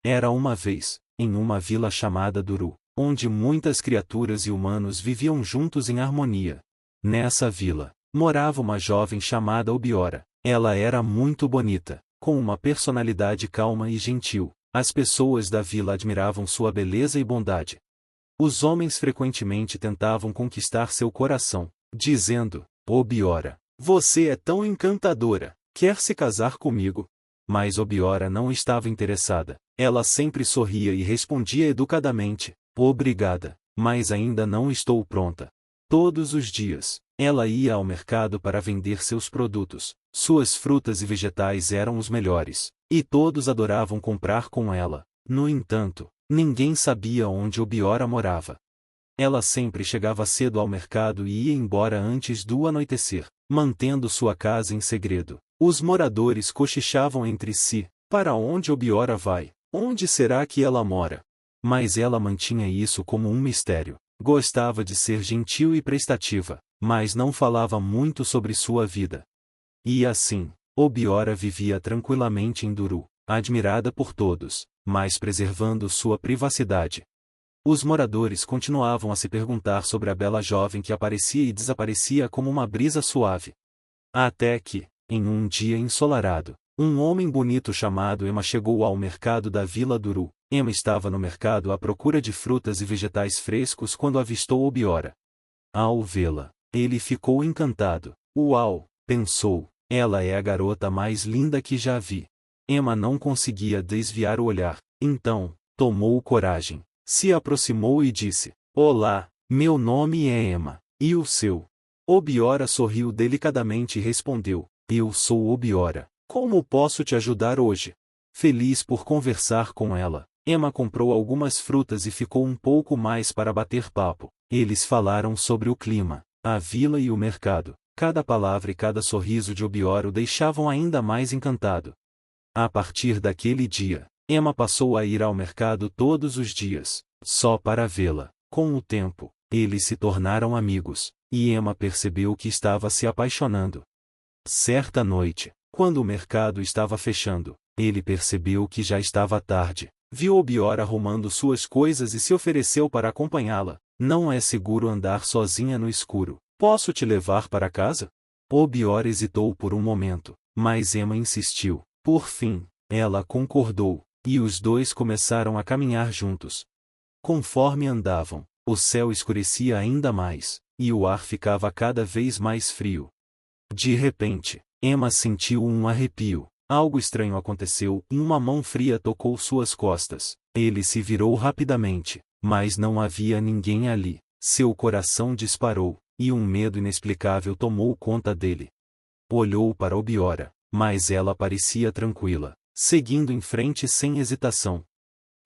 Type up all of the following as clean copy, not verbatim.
Era uma vez, em uma vila chamada Duru, onde muitas criaturas e humanos viviam juntos em harmonia. Nessa vila, morava uma jovem chamada Obiora. Ela era muito bonita, com uma personalidade calma e gentil. As pessoas da vila admiravam sua beleza e bondade. Os homens frequentemente tentavam conquistar seu coração, dizendo: Obiora, você é tão encantadora, quer se casar comigo? Mas Obiora não estava interessada. Ela sempre sorria e respondia educadamente: obrigada, mas ainda não estou pronta. Todos os dias, ela ia ao mercado para vender seus produtos. Suas frutas e vegetais eram os melhores, e todos adoravam comprar com ela. No entanto, ninguém sabia onde Obiora morava. Ela sempre chegava cedo ao mercado e ia embora antes do anoitecer, mantendo sua casa em segredo. Os moradores cochichavam entre si: para onde Obiora vai? Onde será que ela mora? Mas ela mantinha isso como um mistério. Gostava de ser gentil e prestativa, mas não falava muito sobre sua vida. E assim, Obiora vivia tranquilamente em Duru, admirada por todos, mas preservando sua privacidade. Os moradores continuavam a se perguntar sobre a bela jovem que aparecia e desaparecia como uma brisa suave. Até que, em um dia ensolarado, um homem bonito chamado Ema chegou ao mercado da Vila Duru. Ema estava no mercado à procura de frutas e vegetais frescos quando avistou Obiora. Ao vê-la, ele ficou encantado. Uau, pensou, ela é a garota mais linda que já vi. Ema não conseguia desviar o olhar, então, tomou coragem, se aproximou e disse: olá, meu nome é Ema, e o seu? Obiora sorriu delicadamente e respondeu: eu sou Obiora, como posso te ajudar hoje? Feliz por conversar com ela, Ema comprou algumas frutas e ficou um pouco mais para bater papo. Eles falaram sobre o clima, a vila e o mercado. Cada palavra e cada sorriso de Obiora o deixavam ainda mais encantado. A partir daquele dia, Ema passou a ir ao mercado todos os dias, só para vê-la. Com o tempo, eles se tornaram amigos, e Ema percebeu que estava se apaixonando. Certa noite, quando o mercado estava fechando, ele percebeu que já estava tarde. Viu Obiora arrumando suas coisas e se ofereceu para acompanhá-la. Não é seguro andar sozinha no escuro. Posso te levar para casa? Obiora hesitou por um momento, mas Ema insistiu. Por fim, ela concordou, e os dois começaram a caminhar juntos. Conforme andavam, o céu escurecia ainda mais, e o ar ficava cada vez mais frio. De repente, Ema sentiu um arrepio. Algo estranho aconteceu e uma mão fria tocou suas costas. Ele se virou rapidamente, mas não havia ninguém ali. Seu coração disparou, e um medo inexplicável tomou conta dele. Olhou para Obiora, mas ela parecia tranquila, seguindo em frente sem hesitação.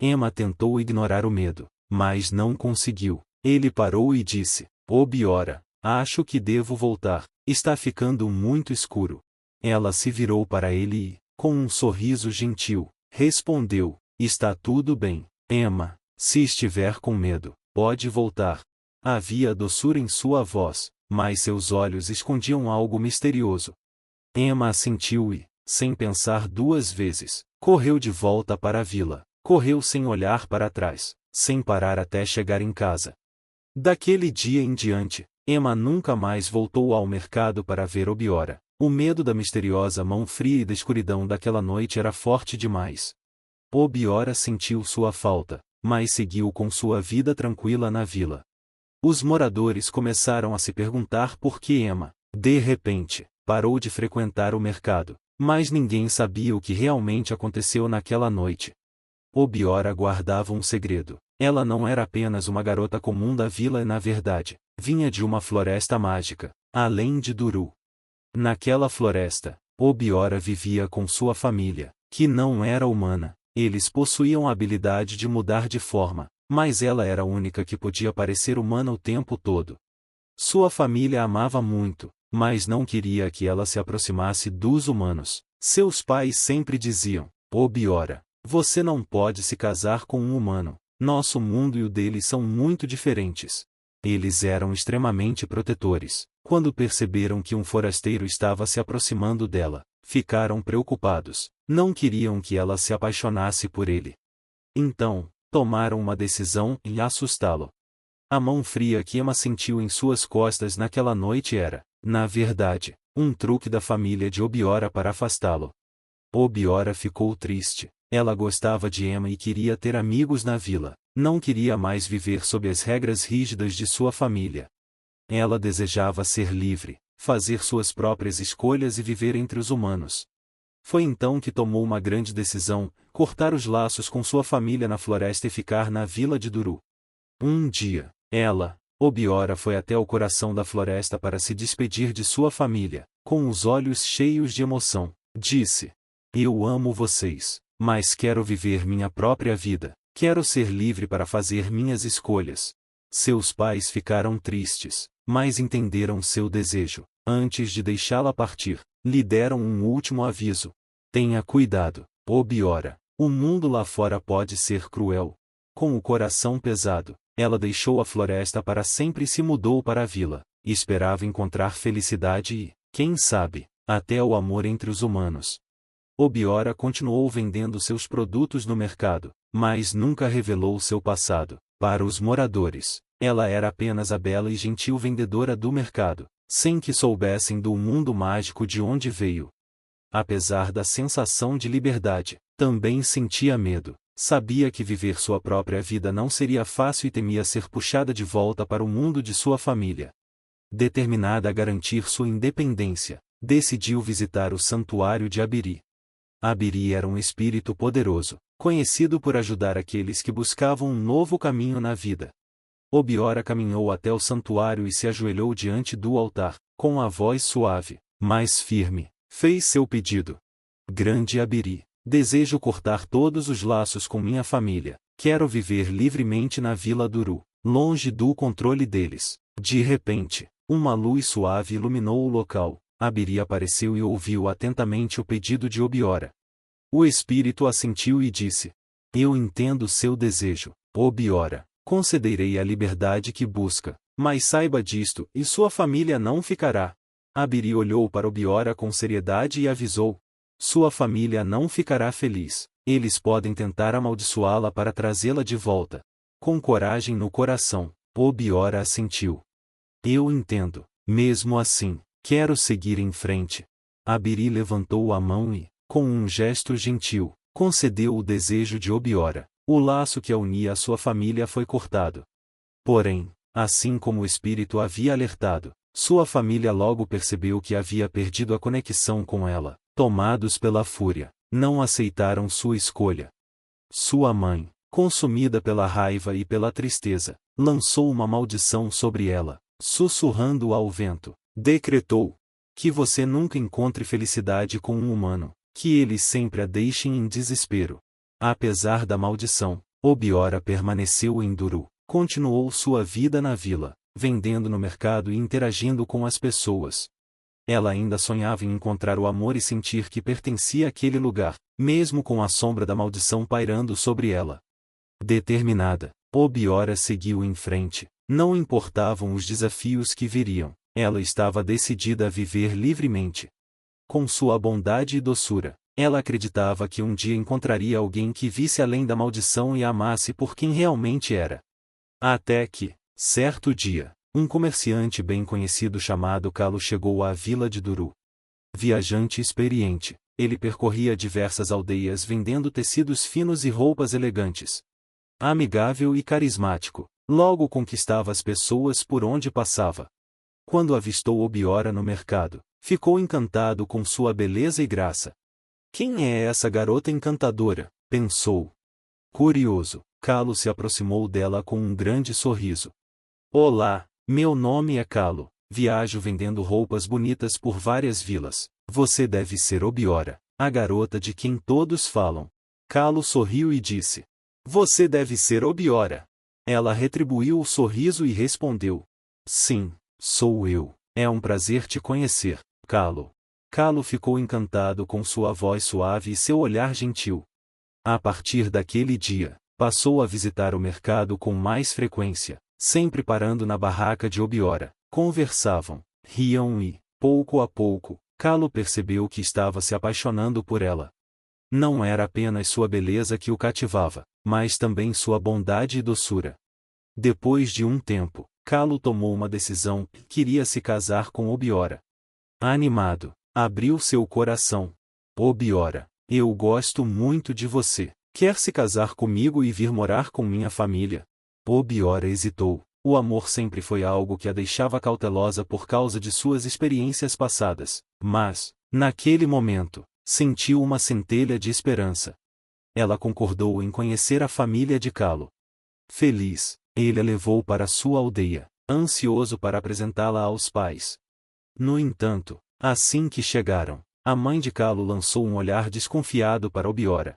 Ema tentou ignorar o medo, mas não conseguiu. Ele parou e disse: Obiora, acho que devo voltar, está ficando muito escuro. Ela se virou para ele e, com um sorriso gentil, respondeu: está tudo bem, Ema, se estiver com medo, pode voltar. Havia doçura em sua voz, mas seus olhos escondiam algo misterioso. Ema assentiu e, sem pensar duas vezes, correu de volta para a vila. Correu sem olhar para trás, sem parar até chegar em casa. Daquele dia em diante, Ema nunca mais voltou ao mercado para ver Obiora. O medo da misteriosa mão fria e da escuridão daquela noite era forte demais. Obiora sentiu sua falta, mas seguiu com sua vida tranquila na vila. Os moradores começaram a se perguntar por que Ema, de repente, parou de frequentar o mercado, mas ninguém sabia o que realmente aconteceu naquela noite. Obiora guardava um segredo. Ela não era apenas uma garota comum da vila e na verdade, vinha de uma floresta mágica, além de Duru. Naquela floresta, Obiora vivia com sua família, que não era humana. Eles possuíam a habilidade de mudar de forma, mas ela era a única que podia parecer humana o tempo todo. Sua família a amava muito, mas não queria que ela se aproximasse dos humanos. Seus pais sempre diziam: Obiora, você não pode se casar com um humano. Nosso mundo e o deles são muito diferentes. Eles eram extremamente protetores. Quando perceberam que um forasteiro estava se aproximando dela, ficaram preocupados. Não queriam que ela se apaixonasse por ele. Então, tomaram uma decisão em assustá-lo. A mão fria que Emma sentiu em suas costas naquela noite era, na verdade, um truque da família de Obiora para afastá-lo. Obiora ficou triste. Ela gostava de Emma e queria ter amigos na vila. Não queria mais viver sob as regras rígidas de sua família. Ela desejava ser livre, fazer suas próprias escolhas e viver entre os humanos. Foi então que tomou uma grande decisão: cortar os laços com sua família na floresta e ficar na vila de Duru. Um dia, ela, Obiora, foi até o coração da floresta para se despedir de sua família. Com os olhos cheios de emoção, disse: Eu amo vocês, mas quero viver minha própria vida. Quero ser livre para fazer minhas escolhas. Seus pais ficaram tristes, mas entenderam seu desejo. Antes de deixá-la partir, lhe deram um último aviso: tenha cuidado, Obiora. O mundo lá fora pode ser cruel. Com o coração pesado, ela deixou a floresta para sempre e se mudou para a vila. Esperava encontrar felicidade e, quem sabe, até o amor entre os humanos. Obiora continuou vendendo seus produtos no mercado, mas nunca revelou seu passado. Para os moradores, ela era apenas a bela e gentil vendedora do mercado, sem que soubessem do mundo mágico de onde veio. Apesar da sensação de liberdade, também sentia medo. Sabia que viver sua própria vida não seria fácil e temia ser puxada de volta para o mundo de sua família. Determinada a garantir sua independência, decidiu visitar o santuário de Abiri. Abiri era um espírito poderoso, conhecido por ajudar aqueles que buscavam um novo caminho na vida. Obiora caminhou até o santuário e se ajoelhou diante do altar. Com a voz suave, mas firme, fez seu pedido. Grande Abiri, desejo cortar todos os laços com minha família. Quero viver livremente na Vila Duru, longe do controle deles. De repente, uma luz suave iluminou o local. Abiri apareceu e ouviu atentamente o pedido de Obiora. O espírito assentiu e disse: Eu entendo seu desejo, Obiora. Concederei a liberdade que busca, mas saiba disto, e sua família não ficará. Abiri olhou para Obiora com seriedade e avisou: Sua família não ficará feliz. Eles podem tentar amaldiçoá-la para trazê-la de volta. Com coragem no coração, Obiora assentiu. Eu entendo. Mesmo assim, quero seguir em frente. Abiri levantou a mão e, com um gesto gentil, concedeu o desejo de Obiora. O laço que a unia à sua família foi cortado. Porém, assim como o espírito havia alertado, sua família logo percebeu que havia perdido a conexão com ela. Tomados pela fúria, não aceitaram sua escolha. Sua mãe, consumida pela raiva e pela tristeza, lançou uma maldição sobre ela, sussurrando ao vento. Decretou: que você nunca encontre felicidade com um humano, que eles sempre a deixem em desespero. Apesar da maldição, Obiora permaneceu em Duru, continuou sua vida na vila, vendendo no mercado e interagindo com as pessoas. Ela ainda sonhava em encontrar o amor e sentir que pertencia àquele lugar, mesmo com a sombra da maldição pairando sobre ela. Determinada, Obiora seguiu em frente. Não importavam os desafios que viriam, ela estava decidida a viver livremente. Com sua bondade e doçura, ela acreditava que um dia encontraria alguém que visse além da maldição e a amasse por quem realmente era. Até que, certo dia, um comerciante bem conhecido chamado Calo chegou à vila de Duru. Viajante experiente, ele percorria diversas aldeias vendendo tecidos finos e roupas elegantes. Amigável e carismático, logo conquistava as pessoas por onde passava. Quando avistou Obiora no mercado, ficou encantado com sua beleza e graça. Quem é essa garota encantadora? Pensou. Curioso, Calo se aproximou dela com um grande sorriso. Olá, meu nome é Calo, viajo vendendo roupas bonitas por várias vilas. Você deve ser Obiora, a garota de quem todos falam. Calo sorriu e disse: Você deve ser Obiora. Ela retribuiu o sorriso e respondeu: Sim, sou eu. É um prazer te conhecer, Calo. Calo ficou encantado com sua voz suave e seu olhar gentil. A partir daquele dia, passou a visitar o mercado com mais frequência, sempre parando na barraca de Obiora. Conversavam, riam e, pouco a pouco, Calo percebeu que estava se apaixonando por ela. Não era apenas sua beleza que o cativava, mas também sua bondade e doçura. Depois de um tempo, Kalo tomou uma decisão: queria se casar com Obiora. Animado, abriu seu coração. Obiora, eu gosto muito de você. Quer se casar comigo e vir morar com minha família? Obiora hesitou. O amor sempre foi algo que a deixava cautelosa por causa de suas experiências passadas, mas, naquele momento, sentiu uma centelha de esperança. Ela concordou em conhecer a família de Kalo. Feliz, ele a levou para sua aldeia, ansioso para apresentá-la aos pais. No entanto, assim que chegaram, a mãe de Kalo lançou um olhar desconfiado para Obiora.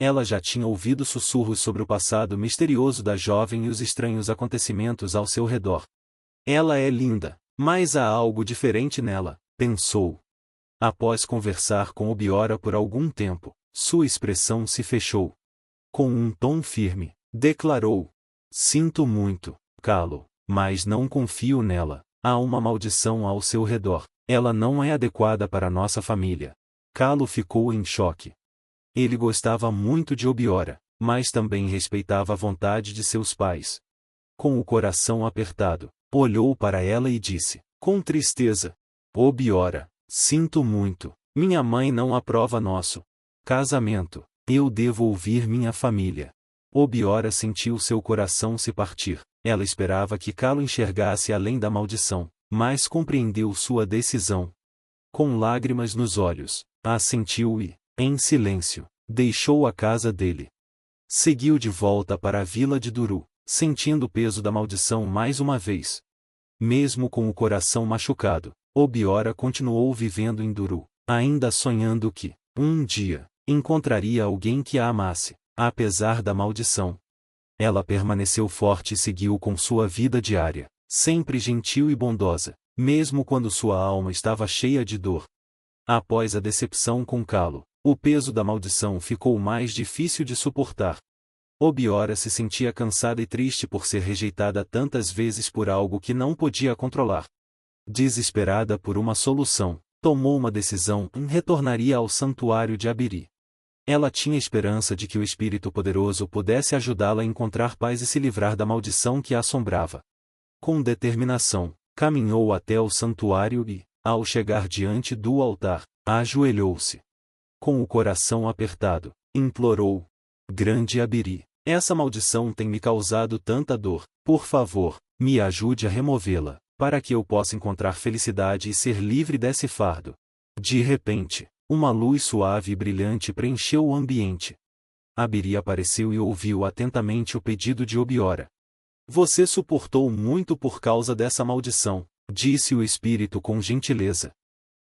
Ela já tinha ouvido sussurros sobre o passado misterioso da jovem e os estranhos acontecimentos ao seu redor. Ela é linda, mas há algo diferente nela, pensou. Após conversar com Obiora por algum tempo, sua expressão se fechou. Com um tom firme, declarou: sinto muito, Kalo, mas não confio nela. Há uma maldição ao seu redor. Ela não é adequada para nossa família. Kalo ficou em choque. Ele gostava muito de Obiora, mas também respeitava a vontade de seus pais. Com o coração apertado, olhou para ela e disse, com tristeza: Obiora, sinto muito, minha mãe não aprova nosso casamento. Eu devo ouvir minha família. Obiora sentiu seu coração se partir. Ela esperava que Kalo enxergasse além da maldição, mas compreendeu sua decisão. Com lágrimas nos olhos, assentiu e, em silêncio, deixou a casa dele. Seguiu de volta para a vila de Duru, sentindo o peso da maldição mais uma vez. Mesmo com o coração machucado, Obiora continuou vivendo em Duru, ainda sonhando que, um dia, encontraria alguém que a amasse, apesar da maldição. Ela permaneceu forte e seguiu com sua vida diária, sempre gentil e bondosa, mesmo quando sua alma estava cheia de dor. Após a decepção com Kalo, o peso da maldição ficou mais difícil de suportar. Obiora se sentia cansada e triste por ser rejeitada tantas vezes por algo que não podia controlar. Desesperada por uma solução, tomou uma decisão e retornaria ao santuário de Abiri. Ela tinha esperança de que o Espírito Poderoso pudesse ajudá-la a encontrar paz e se livrar da maldição que a assombrava. Com determinação, caminhou até o santuário e, ao chegar diante do altar, ajoelhou-se. Com o coração apertado, implorou: Grande Abiri, essa maldição tem me causado tanta dor, por favor, me ajude a removê-la, para que eu possa encontrar felicidade e ser livre desse fardo. De repente, uma luz suave e brilhante preencheu o ambiente. Abiri apareceu e ouviu atentamente o pedido de Obiora. Você suportou muito por causa dessa maldição, disse o espírito com gentileza.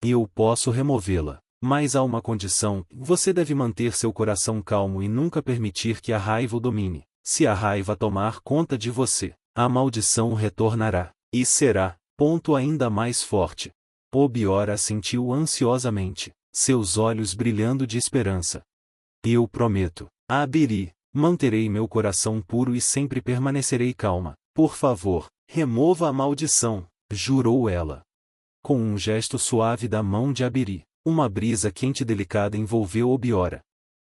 Eu posso removê-la, mas há uma condição: você deve manter seu coração calmo e nunca permitir que a raiva o domine. Se a raiva tomar conta de você, a maldição retornará, e será, ainda mais forte. Obiora sentiu ansiosamente, seus olhos brilhando de esperança. Eu prometo, Abiri, manterei meu coração puro e sempre permanecerei calma. Por favor, remova a maldição, jurou ela. Com um gesto suave da mão de Abiri, uma brisa quente e delicada envolveu Obiora.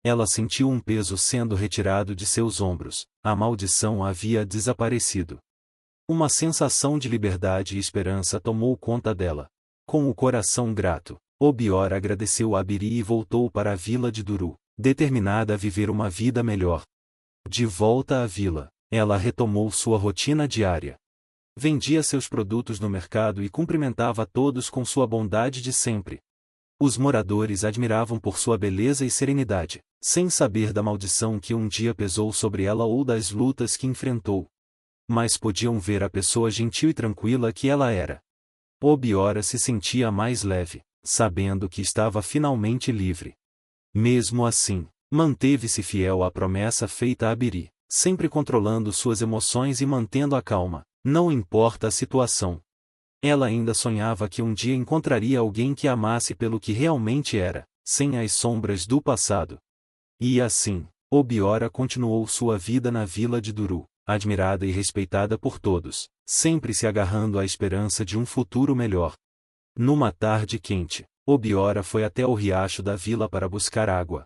Ela sentiu um peso sendo retirado de seus ombros, a maldição havia desaparecido. Uma sensação de liberdade e esperança tomou conta dela. Com o coração grato, Obiora agradeceu a Abiri e voltou para a vila de Duru, determinada a viver uma vida melhor. De volta à vila, ela retomou sua rotina diária. Vendia seus produtos no mercado e cumprimentava a todos com sua bondade de sempre. Os moradores a admiravam por sua beleza e serenidade, sem saber da maldição que um dia pesou sobre ela ou das lutas que enfrentou. Mas podiam ver a pessoa gentil e tranquila que ela era. Obiora se sentia mais leve, sabendo que estava finalmente livre. Mesmo assim, manteve-se fiel à promessa feita a Abiri, sempre controlando suas emoções e mantendo a calma, não importa a situação. Ela ainda sonhava que um dia encontraria alguém que a amasse pelo que realmente era, sem as sombras do passado. E assim, Obiora continuou sua vida na vila de Duru, admirada e respeitada por todos, sempre se agarrando à esperança de um futuro melhor. Numa tarde quente, Obiora foi até o riacho da vila para buscar água.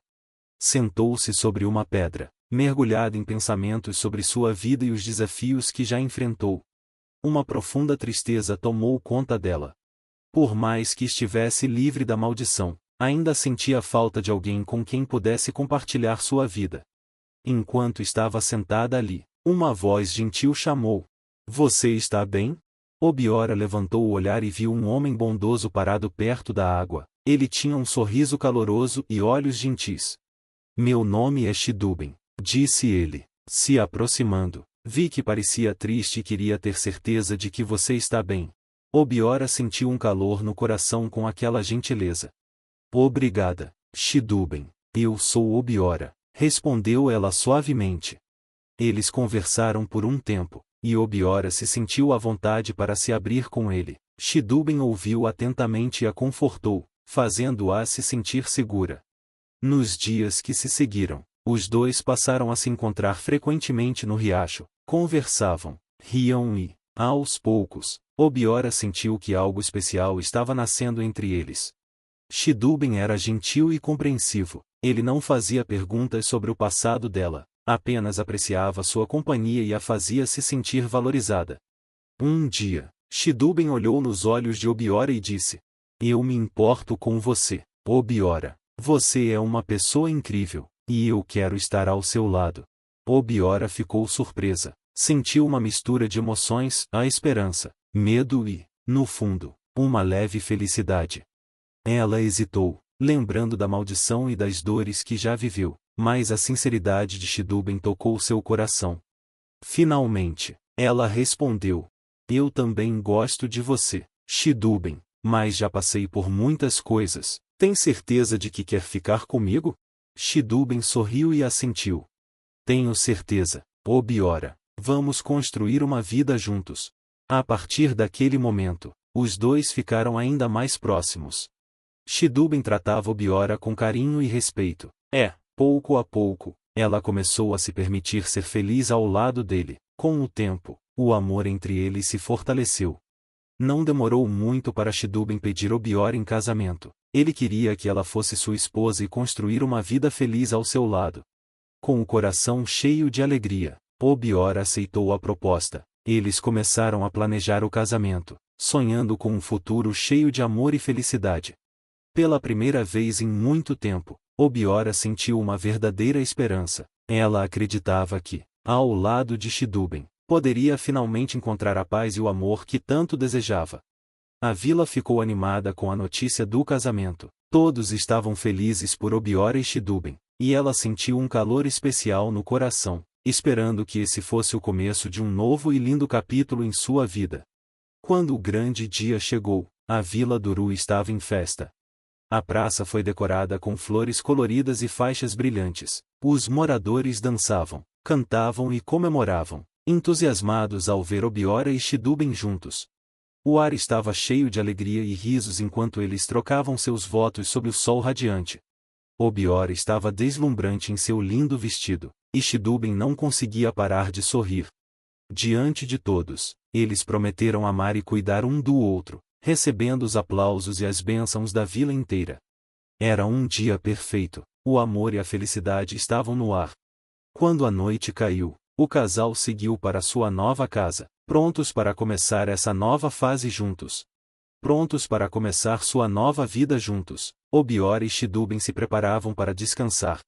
Sentou-se sobre uma pedra, mergulhada em pensamentos sobre sua vida e os desafios que já enfrentou. Uma profunda tristeza tomou conta dela. Por mais que estivesse livre da maldição, ainda sentia falta de alguém com quem pudesse compartilhar sua vida. Enquanto estava sentada ali, uma voz gentil chamou: "Você está bem?" Obiora levantou o olhar e viu um homem bondoso parado perto da água. Ele tinha um sorriso caloroso e olhos gentis. "Meu nome é Shidubem", disse ele, se aproximando. "Vi que parecia triste e queria ter certeza de que você está bem." Obiora sentiu um calor no coração com aquela gentileza. "Obrigada, Shidubem. Eu sou Obiora", respondeu ela suavemente. Eles conversaram por um tempo, e Obiora se sentiu à vontade para se abrir com ele. Shidubem ouviu atentamente e a confortou, fazendo-a se sentir segura. Nos dias que se seguiram, os dois passaram a se encontrar frequentemente no riacho, conversavam, riam e, aos poucos, Obiora sentiu que algo especial estava nascendo entre eles. Shidubem era gentil e compreensivo. Ele não fazia perguntas sobre o passado dela, apenas apreciava sua companhia e a fazia se sentir valorizada. Um dia, Shidubem olhou nos olhos de Obiora e disse: "Eu me importo com você, Obiora. Você é uma pessoa incrível, e eu quero estar ao seu lado." Obiora ficou surpresa. Sentiu uma mistura de emoções, a esperança, medo e, no fundo, uma leve felicidade. Ela hesitou, lembrando da maldição e das dores que já viveu, mas a sinceridade de Shidubem tocou seu coração. Finalmente, ela respondeu: "Eu também gosto de você, Shidubem, mas já passei por muitas coisas. Tem certeza de que quer ficar comigo?" Shidubem sorriu e assentiu. "Tenho certeza, Obiora. Vamos construir uma vida juntos." A partir daquele momento, os dois ficaram ainda mais próximos. Shidubem tratava Obiora com carinho e respeito. Pouco a pouco, ela começou a se permitir ser feliz ao lado dele. Com o tempo, o amor entre eles se fortaleceu. Não demorou muito para Shidubem pedir Obiora em casamento. Ele queria que ela fosse sua esposa e construir uma vida feliz ao seu lado. Com o coração cheio de alegria, Obiora aceitou a proposta. Eles começaram a planejar o casamento, sonhando com um futuro cheio de amor e felicidade. Pela primeira vez em muito tempo, Obiora sentiu uma verdadeira esperança. Ela acreditava que, ao lado de Shidubem, poderia finalmente encontrar a paz e o amor que tanto desejava. A vila ficou animada com a notícia do casamento. Todos estavam felizes por Obiora e Shidubem, e ela sentiu um calor especial no coração, esperando que esse fosse o começo de um novo e lindo capítulo em sua vida. Quando o grande dia chegou, a vila do Uru estava em festa. A praça foi decorada com flores coloridas e faixas brilhantes. Os moradores dançavam, cantavam e comemoravam, entusiasmados ao ver Obiora e Shidubem juntos. O ar estava cheio de alegria e risos enquanto eles trocavam seus votos sob o sol radiante. Obiora estava deslumbrante em seu lindo vestido, e Shidubem não conseguia parar de sorrir. Diante de todos, eles prometeram amar e cuidar um do outro, recebendo os aplausos e as bênçãos da vila inteira. Era um dia perfeito, o amor e a felicidade estavam no ar. Quando a noite caiu, o casal seguiu para sua nova casa, prontos para começar essa nova fase juntos. Prontos para começar sua nova vida juntos, Obiora e Shidubem se preparavam para descansar.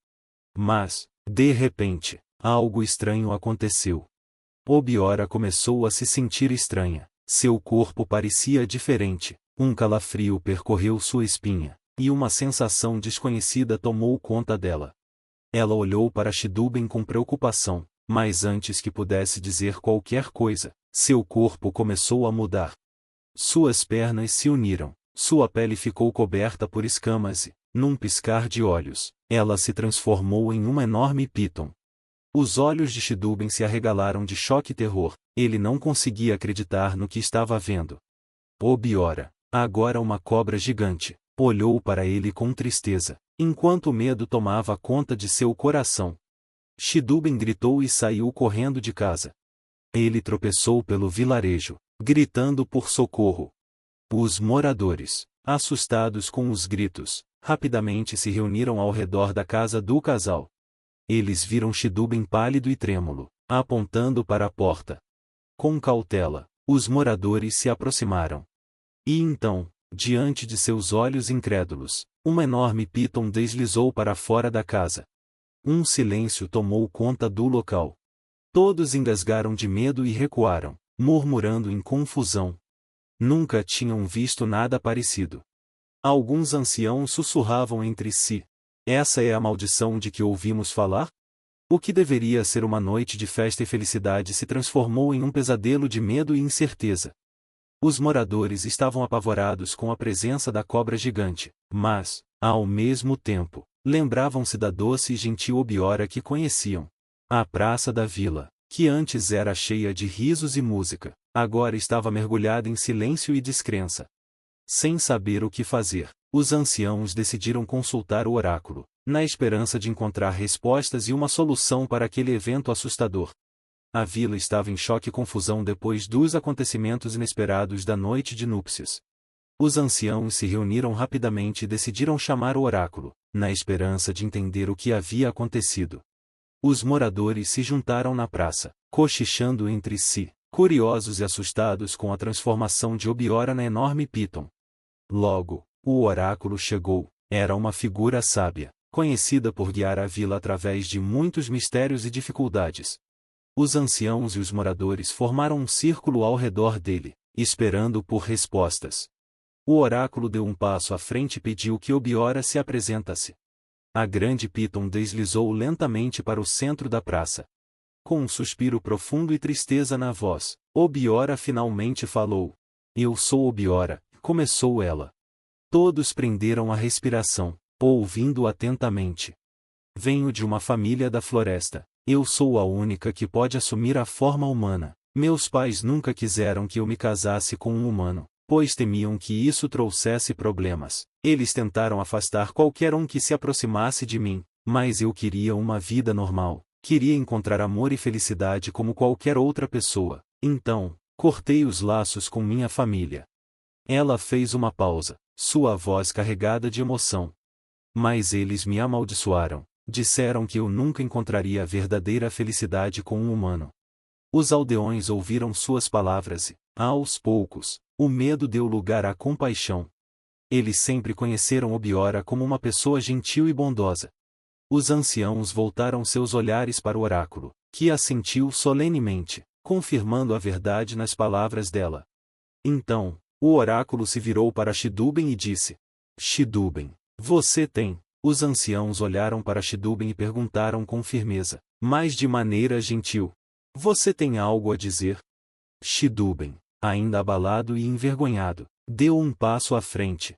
Mas, de repente, algo estranho aconteceu. Obiora começou a se sentir estranha. Seu corpo parecia diferente, um calafrio percorreu sua espinha, e uma sensação desconhecida tomou conta dela. Ela olhou para Shidubem com preocupação, mas antes que pudesse dizer qualquer coisa, seu corpo começou a mudar. Suas pernas se uniram, sua pele ficou coberta por escamas e, num piscar de olhos, ela se transformou em uma enorme piton. Os olhos de Shidubem se arregalaram de choque e terror. Ele não conseguia acreditar no que estava vendo. Obiora, agora uma cobra gigante, olhou para ele com tristeza, enquanto o medo tomava conta de seu coração. Shidubem gritou e saiu correndo de casa. Ele tropeçou pelo vilarejo, gritando por socorro. Os moradores, assustados com os gritos, rapidamente se reuniram ao redor da casa do casal. Eles viram Chidubem pálido e trêmulo, apontando para a porta. Com cautela, os moradores se aproximaram. E então, diante de seus olhos incrédulos, uma enorme piton deslizou para fora da casa. Um silêncio tomou conta do local. Todos engasgaram de medo e recuaram, murmurando em confusão. Nunca tinham visto nada parecido. Alguns anciãos sussurravam entre si. Essa é a maldição de que ouvimos falar? O que deveria ser uma noite de festa e felicidade se transformou em um pesadelo de medo e incerteza. Os moradores estavam apavorados com a presença da cobra gigante, mas, ao mesmo tempo, lembravam-se da doce e gentil Obiora que conheciam. A praça da vila, que antes era cheia de risos e música, agora estava mergulhada em silêncio e descrença. Sem saber o que fazer, os anciãos decidiram consultar o oráculo, na esperança de encontrar respostas e uma solução para aquele evento assustador. A vila estava em choque e confusão depois dos acontecimentos inesperados da noite de núpcias. Os anciãos se reuniram rapidamente e decidiram chamar o oráculo, na esperança de entender o que havia acontecido. Os moradores se juntaram na praça, cochichando entre si, curiosos e assustados com a transformação de Obiora na enorme piton. Logo, o oráculo chegou. Era uma figura sábia, conhecida por guiar a vila através de muitos mistérios e dificuldades. Os anciãos e os moradores formaram um círculo ao redor dele, esperando por respostas. O oráculo deu um passo à frente e pediu que Obiora se apresentasse. A grande piton deslizou lentamente para o centro da praça. Com um suspiro profundo e tristeza na voz, Obiora finalmente falou. Eu sou Obiora, começou ela. Todos prenderam a respiração, ouvindo atentamente. Venho de uma família da floresta. Eu sou a única que pode assumir a forma humana. Meus pais nunca quiseram que eu me casasse com um humano, pois temiam que isso trouxesse problemas. Eles tentaram afastar qualquer um que se aproximasse de mim, mas eu queria uma vida normal. Queria encontrar amor e felicidade como qualquer outra pessoa. Então, cortei os laços com minha família. Ela fez uma pausa, sua voz carregada de emoção. Mas eles me amaldiçoaram. Disseram que eu nunca encontraria a verdadeira felicidade com um humano. Os aldeões ouviram suas palavras e, aos poucos, o medo deu lugar à compaixão. Eles sempre conheceram Obiora como uma pessoa gentil e bondosa. Os anciãos voltaram seus olhares para o oráculo, que assentiu solenemente, confirmando a verdade nas palavras dela. Então, o oráculo se virou para Chidubem e disse: Chidubem, você tem. Os anciãos olharam para Chidubem e perguntaram com firmeza, mas de maneira gentil: Você tem algo a dizer? Chidubem, ainda abalado e envergonhado, deu um passo à frente.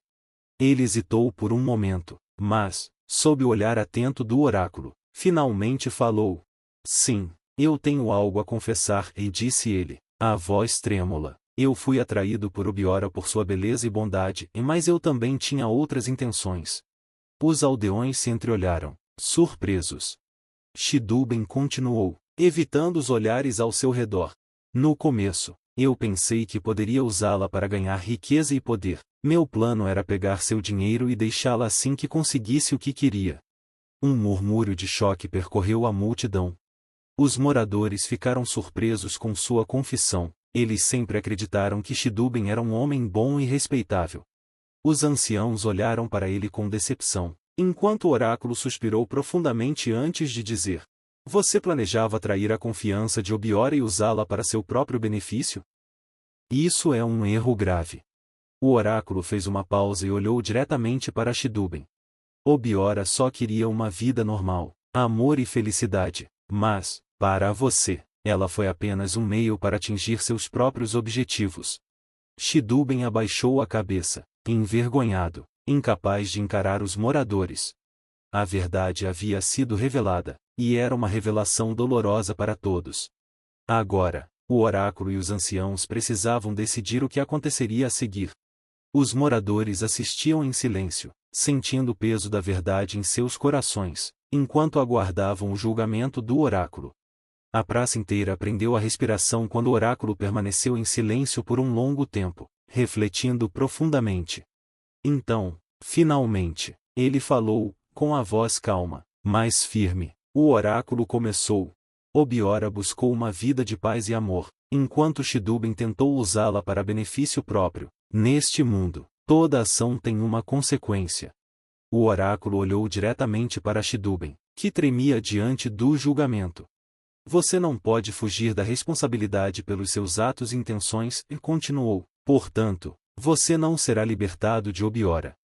Ele hesitou por um momento, mas, sob o olhar atento do oráculo, finalmente falou: Sim, eu tenho algo a confessar, e disse ele, a voz trêmula. Eu fui atraído por Obiora por sua beleza e bondade, mas eu também tinha outras intenções. Os aldeões se entreolharam, surpresos. Chidubem continuou, evitando os olhares ao seu redor. No começo, eu pensei que poderia usá-la para ganhar riqueza e poder. Meu plano era pegar seu dinheiro e deixá-la assim que conseguisse o que queria. Um murmúrio de choque percorreu a multidão. Os moradores ficaram surpresos com sua confissão. Eles sempre acreditaram que Chidubem era um homem bom e respeitável. Os anciãos olharam para ele com decepção, enquanto o oráculo suspirou profundamente antes de dizer: Você planejava atrair a confiança de Obiora e usá-la para seu próprio benefício? Isso é um erro grave. O oráculo fez uma pausa e olhou diretamente para Chidubem. Obiora só queria uma vida normal, amor e felicidade, mas, para você, ela foi apenas um meio para atingir seus próprios objetivos. Chidubem abaixou a cabeça, envergonhado, incapaz de encarar os moradores. A verdade havia sido revelada, e era uma revelação dolorosa para todos. Agora, o oráculo e os anciãos precisavam decidir o que aconteceria a seguir. Os moradores assistiam em silêncio, sentindo o peso da verdade em seus corações, enquanto aguardavam o julgamento do oráculo. A praça inteira prendeu a respiração quando o oráculo permaneceu em silêncio por um longo tempo, refletindo profundamente. Então, finalmente, Ele falou, com a voz calma, mas firme. O oráculo começou. Obiora buscou uma vida de paz e amor, enquanto Shidubem tentou usá-la para benefício próprio. Neste mundo, toda ação tem uma consequência. O oráculo olhou diretamente para Shidubem, que tremia diante do julgamento. Você não pode fugir da responsabilidade pelos seus atos e intenções, e continuou. Portanto, você não será libertado de Obiora.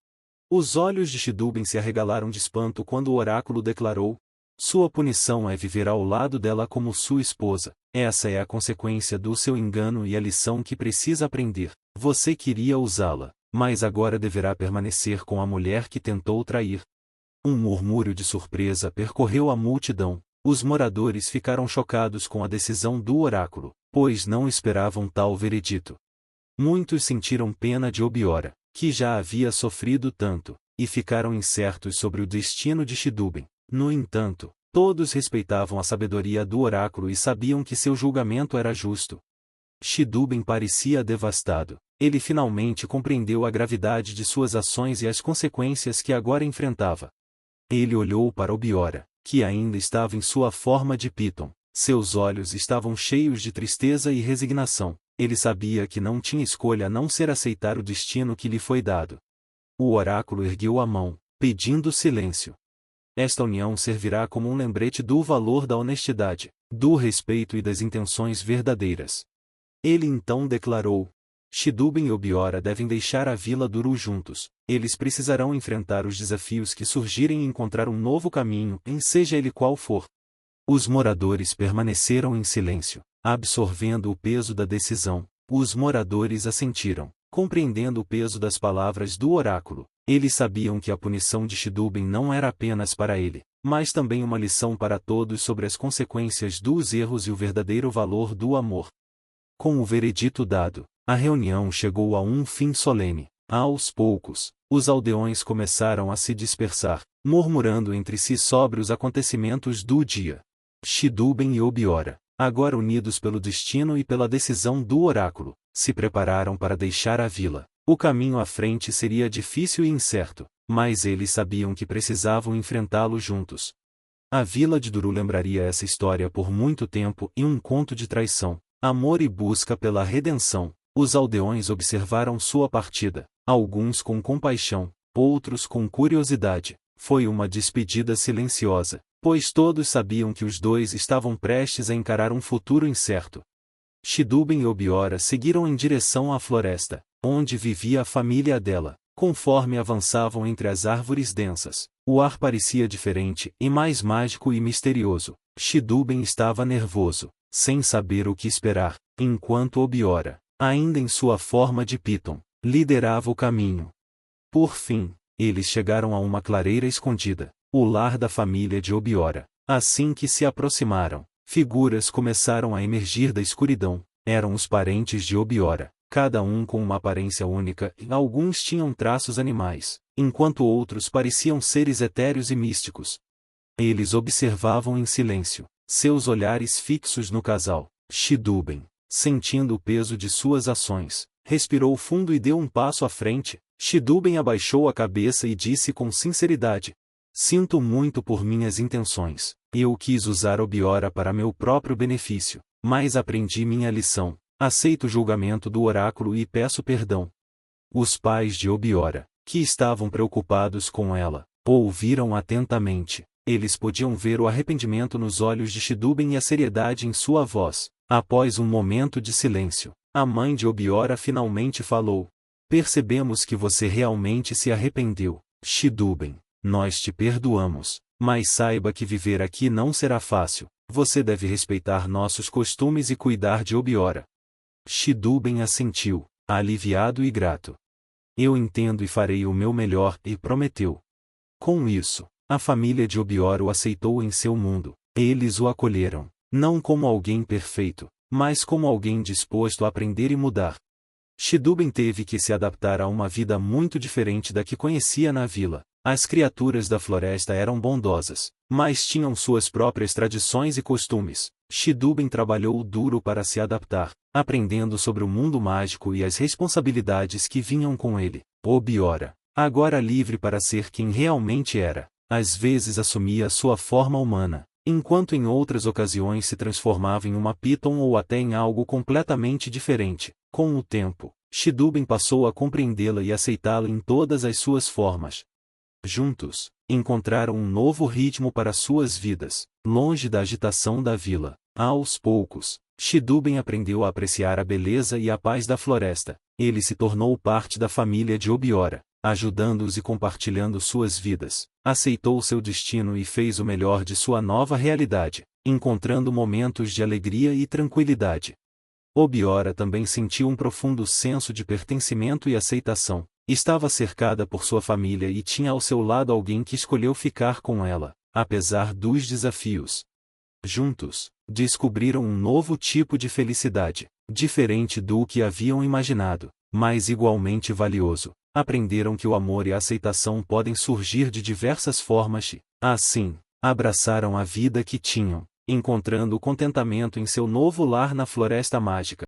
Os olhos de Shidubem se arregalaram de espanto quando o oráculo declarou: sua punição é viver ao lado dela como sua esposa. Essa é a consequência do seu engano e a lição que precisa aprender. Você queria usá-la, mas agora deverá permanecer com a mulher que tentou trair. Um murmúrio de surpresa percorreu a multidão. Os moradores ficaram chocados com a decisão do oráculo, pois não esperavam tal veredito. Muitos sentiram pena de Obiora, que já havia sofrido tanto, e ficaram incertos sobre o destino de Shidubem. No entanto, todos respeitavam a sabedoria do oráculo e sabiam que seu julgamento era justo. Shidubem parecia devastado. Ele finalmente compreendeu a gravidade de suas ações e as consequências que agora enfrentava. Ele olhou para Obiora, que ainda estava em sua forma de Piton. Seus olhos estavam cheios de tristeza e resignação. Ele sabia que não tinha escolha a não ser aceitar o destino que lhe foi dado. O oráculo ergueu a mão, pedindo silêncio. Esta união servirá como um lembrete do valor da honestidade, do respeito e das intenções verdadeiras. Ele então declarou: Shidubem e Obiora devem deixar a Vila do Uru juntos. Eles precisarão enfrentar os desafios que surgirem e encontrar um novo caminho, seja ele qual for. Os moradores permaneceram em silêncio, absorvendo o peso da decisão. Os moradores assentiram, compreendendo o peso das palavras do oráculo. Eles sabiam que a punição de Shidubem não era apenas para ele, mas também uma lição para todos sobre as consequências dos erros e o verdadeiro valor do amor. Com o veredito dado, a reunião chegou a um fim solene. Aos poucos, os aldeões começaram a se dispersar, murmurando entre si sobre os acontecimentos do dia. Shidubem e Obiora, agora unidos pelo destino e pela decisão do oráculo, se prepararam para deixar a vila. O caminho à frente seria difícil e incerto, mas eles sabiam que precisavam enfrentá-lo juntos. A vila de Duru lembraria essa história por muito tempo e um conto de traição, amor e busca pela redenção. Os aldeões observaram sua partida, alguns com compaixão, outros com curiosidade. Foi uma despedida silenciosa, pois todos sabiam que os dois estavam prestes a encarar um futuro incerto. Shidubem e Obiora seguiram em direção à floresta, onde vivia a família dela. Conforme avançavam entre as árvores densas, o ar parecia diferente e mais mágico e misterioso. Shidubem estava nervoso, sem saber o que esperar, enquanto Obiora, ainda em sua forma de Piton, liderava o caminho. Por fim, eles chegaram a uma clareira escondida, o lar da família de Obiora. Assim que se aproximaram, figuras começaram a emergir da escuridão. Eram os parentes de Obiora, cada um com uma aparência única, e alguns tinham traços animais, enquanto outros pareciam seres etéreos e místicos. Eles observavam em silêncio, seus olhares fixos no casal. Shidubem, sentindo o peso de suas ações, respirou fundo e deu um passo à frente. Shidubem abaixou a cabeça e disse com sinceridade: sinto muito por minhas intenções. Eu quis usar Obiora para meu próprio benefício, mas aprendi minha lição. Aceito o julgamento do oráculo e peço perdão. Os pais de Obiora, que estavam preocupados com ela, ouviram atentamente. Eles podiam ver o arrependimento nos olhos de Shidubem e a seriedade em sua voz. Após um momento de silêncio, a mãe de Obiora finalmente falou: percebemos que você realmente se arrependeu. Shidubem, nós te perdoamos, mas saiba que viver aqui não será fácil. Você deve respeitar nossos costumes e cuidar de Obiora. Shidubem assentiu, aliviado e grato. Eu entendo e farei o meu melhor, e prometeu. Com isso, a família de Obiora o aceitou em seu mundo. Eles o acolheram, não como alguém perfeito, mas como alguém disposto a aprender e mudar. Shidubem teve que se adaptar a uma vida muito diferente da que conhecia na vila. As criaturas da floresta eram bondosas, mas tinham suas próprias tradições e costumes. Shidubem trabalhou duro para se adaptar, aprendendo sobre o mundo mágico e as responsabilidades que vinham com ele. Obiora, agora livre para ser quem realmente era. Às vezes assumia sua forma humana, enquanto em outras ocasiões se transformava em uma Piton ou até em algo completamente diferente. Com o tempo, Shidouben passou a compreendê-la e aceitá-la em todas as suas formas. Juntos, encontraram um novo ritmo para suas vidas, longe da agitação da vila. Aos poucos, Shidouben aprendeu a apreciar a beleza e a paz da floresta. Ele se tornou parte da família de Obiora, ajudando-os e compartilhando suas vidas. Aceitou seu destino e fez o melhor de sua nova realidade, encontrando momentos de alegria e tranquilidade. Obiora também sentiu um profundo senso de pertencimento e aceitação. Estava cercada por sua família e tinha ao seu lado alguém que escolheu ficar com ela, apesar dos desafios. Juntos, descobriram um novo tipo de felicidade, diferente do que haviam imaginado, mas igualmente valioso. Aprenderam que o amor e a aceitação podem surgir de diversas formas e, assim, abraçaram a vida que tinham, encontrando o contentamento em seu novo lar na Floresta Mágica.